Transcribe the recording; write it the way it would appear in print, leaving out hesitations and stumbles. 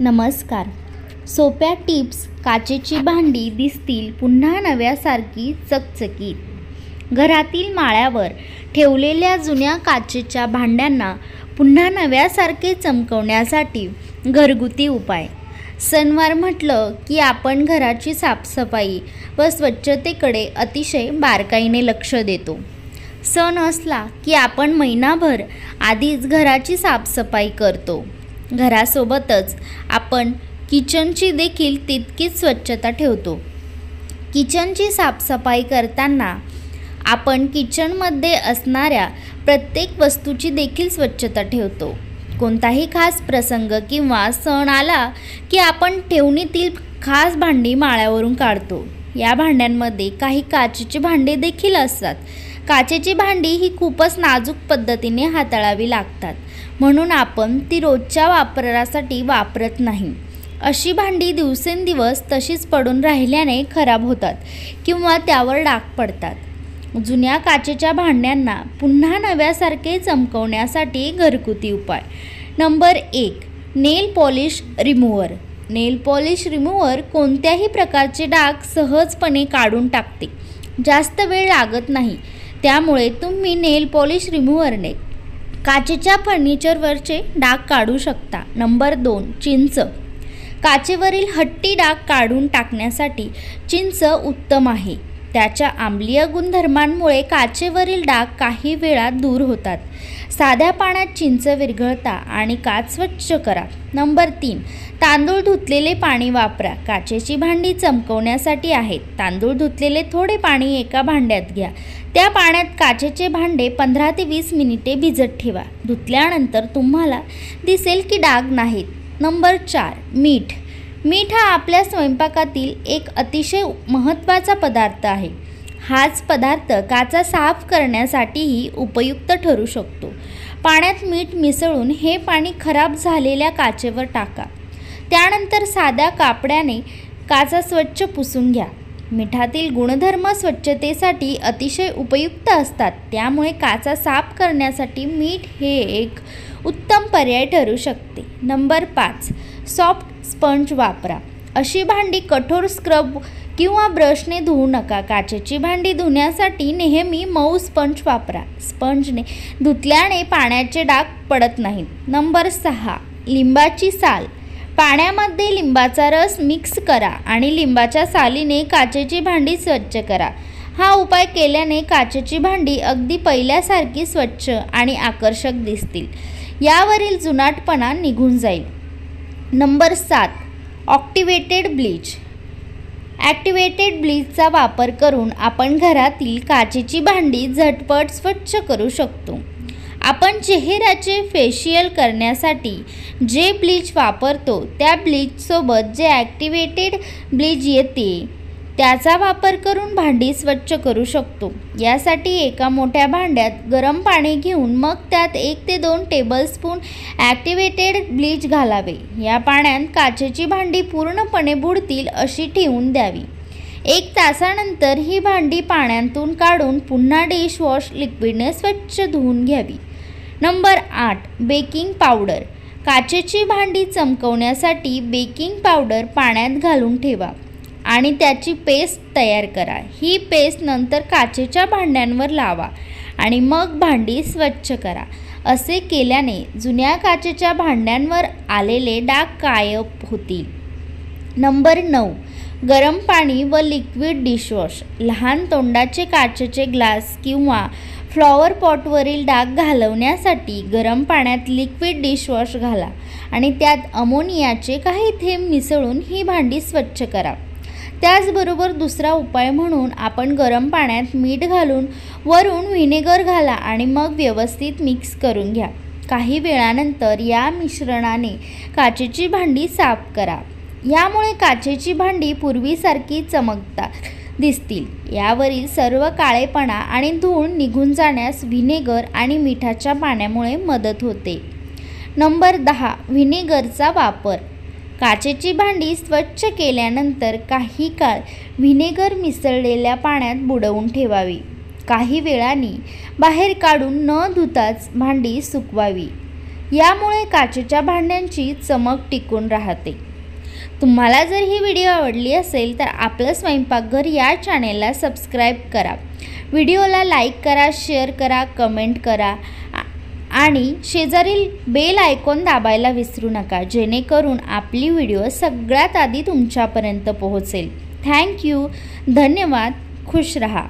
नमस्कार. सोप्या टिप्स. काचेची भांडी दिसतील पुन्हा नव्यासारखी चकचकीत. घरातील माळ्यावर ठेवलेल्या जुन्या काचेच्या भांड्यांना पुन्हा नव्यासारखे चमकवण्यासाठी घरगुती उपाय. सणवार म्हटलं की आपण घराची साफसफाई व स्वच्छतेकडे अतिशय बारकाईने लक्ष देतो. सण असला की आपण महिनाभर आधीच घराची साफसफाई करतो. घरासोबतच आपण किचनची देखील तितकीच स्वच्छता ठेवतो. किचनची साफसफाई करताना आपण किचनमध्ये असणाऱ्या प्रत्येक वस्तूची देखील स्वच्छता ठेवतो. कोणताही खास प्रसंग किंवा सण आला की आपण ठेवणीतील खास भांडी माळ्यावरून काढतो. या भांड्यांमध्ये काही काचेची भांडी देखील असतात. काचेची भांडी ही खूपच नाजूक पद्धतीने हाताळावी लागतात, म्हणून आपण ती रोजच्या वापरासाठी वापरत नाही. अशी भांडी दिवसेंदिवस तशीच पडून राहिल्याने खराब होतात किंवा त्यावर डाग पडतात. जुन्या काचेच्या भांड्यांना पुन्हा नव्यासारखे चमकवण्यासाठी घरगुती उपाय. नंबर 1. नेल पॉलिश रिमूव्हर. नेल पॉलिश रिमूव्हर कोणत्याही प्रकारचे डाग सहजपणे काढून टाकते. जास्त वेळ लागत नाही, त्यामुळे तुम्ही नेल पॉलिश रिमूव्हरने काचेच्या फर्निचरवरचे डाग काढू शकता. नंबर 2. चिंच. काचेवरील हट्टी डाग काढून टाकण्यासाठी चिंच उत्तम आहे. त्याच्या आम्लीय गुणधर्मांमुळे काचेवरील डाग काही वेळात दूर होतात. साध्या पाण्यात चिंच विरघळता आणि काच स्वच्छ करा. नंबर 3. तांदूळ धुतलेले पाणी वापरा. काचेची भांडी चमकवण्यासाठी आहेत. तांदूळ धुतलेले थोडे पाणी एका भांड्यात घ्या. त्या पाण्यात काचेचे भांडे 15 ते 20 मिनिटे भिजत ठेवा. धुतल्यानंतर तुम्हाला दिसेल की डाग नाहीत. नंबर 4. मीठ. मीठ हा आपल्या स्वयंपाकातील एक अतिशय महत्त्वाचा पदार्थ आहे. हाच पदार्थ काचा साफ करण्यासाठीही उपयुक्त ठरू शकतो. पाण्यात मीठ मिसळून हे पाणी खराब झालेल्या काचेवर टाका. त्यानंतर साध्या कापडाने काचा स्वच्छ पुसून घ्या. मिठातील गुणधर्म स्वच्छतेसाठी अतिशय उपयुक्त असतात, त्यामुळे काचा साफ करण्यासाठी मीठ हे एक उत्तम पर्याय ठरू शकते. नंबर 5. सॉफ्ट स्पंज वापरा. अशी भांडी कठोर स्क्रब किंवा ब्रशने धुवू नका. काचेची भांडी धुण्यासाठी नेहमी मऊ स्पंज वापरा. स्पंजने धुतल्याने पाण्याचे डाग पडत नाहीत. नंबर 6. लिंबाची साल. पाण्यामध्ये लिंबाचा रस मिक्स करा आणि लिंबाच्या सालीने काचेची भांडी स्वच्छ करा. हा उपाय केल्याने काचेची भांडी अगदी पहिल्यासारखी स्वच्छ आणि आकर्षक दिसतील. यावरील जुनाटपणा निघून जाईल. नंबर 7. Activated bleach. ॲक्टिवेटेड ब्लीचचा वापर करून आपण घरातील काचेची भांडी झटपट स्वच्छ करू शकतो. आपण चेहऱ्याचे फेशियल करण्यासाठी जे ब्लीच वापरतो त्या ब्लीचसोबत जे ॲक्टिवेटेड ब्लीच येते त्याचा वापर करून भांडी स्वच्छ करू शकतो. यासाठी एका मोठ्या भांड्यात गरम पाणी घेऊन मग त्यात 1 ते 2 टेबलस्पून ॲक्टिवेटेड ब्लीच घालावे. या पाण्यात काचेची भांडी पूर्णपणे बुडतील अशी ठेवून द्यावी. 1 तासानंतर ही भांडी पाण्यातून काढून पुन्हा डिशवॉश लिक्विडने स्वच्छ धुवून घ्यावी. नंबर 8. Baking powder. काचेची भांडी चमकवण्यासाठी बेकिंग पावडर पाण्यात घालून ठेवा आणि त्याची पेस्ट तयार करा. ही पेस्ट नंतर काचेच्या भांड्यांवर लावा आणि मग भांडी स्वच्छ करा. असे केल्याने जुन्या काचेच्या भांड्यांवर आलेले डाग गायब होतील. नंबर 9. गरम पाणी व लिक्विड डिशवॉश. लहान तोंडाचे काचेचे ग्लास किंवा फ्लॉवर पॉटवरील डाग घालवण्यासाठी गरम पाण्यात लिक्विड डिशवॉश घाला आणि त्यात अमोनियाचे काही थेंब मिसळून ही भांडी स्वच्छ करा. त्याचबरोबर दुसरा उपाय म्हणून आपण गरम पाण्यात मीठ घालून वरून व्हिनेगर घाला आणि मग व्यवस्थित मिक्स करून घ्या. काही वेळानंतर या मिश्रणाने काचेची भांडी साफ करा. यामुळे काचेची भांडी पूर्वीसारखी चमकदार दिसतील. यावरील सर्व काळेपणा आणि धूळ निघून जाण्यास व्हिनेगर आणि मिठाच्या पाण्यामुळे मदत होते. नंबर 10. व्हिनेगरचा वापर. काचेची भांडी स्वच्छ केल्यानंतर काही काळ व्हिनेगर मिसळलेल्या पाण्यात बुडवून ठेवावी. काही वेळाने बाहेर काढून न धुताच भांडी सुकवावी. यामुळे काचेच्या भांड्यांची चमक टिकून राहते। तुम्हाला जर ही व्हिडिओ आवडली असेल तर आपलं स्वयंपाकघर या चॅनेलला सबस्क्राईब करा, व्हिडिओला लाईक करा, शेअर करा, कमेंट करा आणि शेजारील बेल आयकॉन दाबायला विसरू नका, जेणेकरून आपली व्हिडिओ सगळ्यात आधी तुमच्यापर्यंत पोहोचेल। थँक्यू, धन्यवाद, खुश रहा।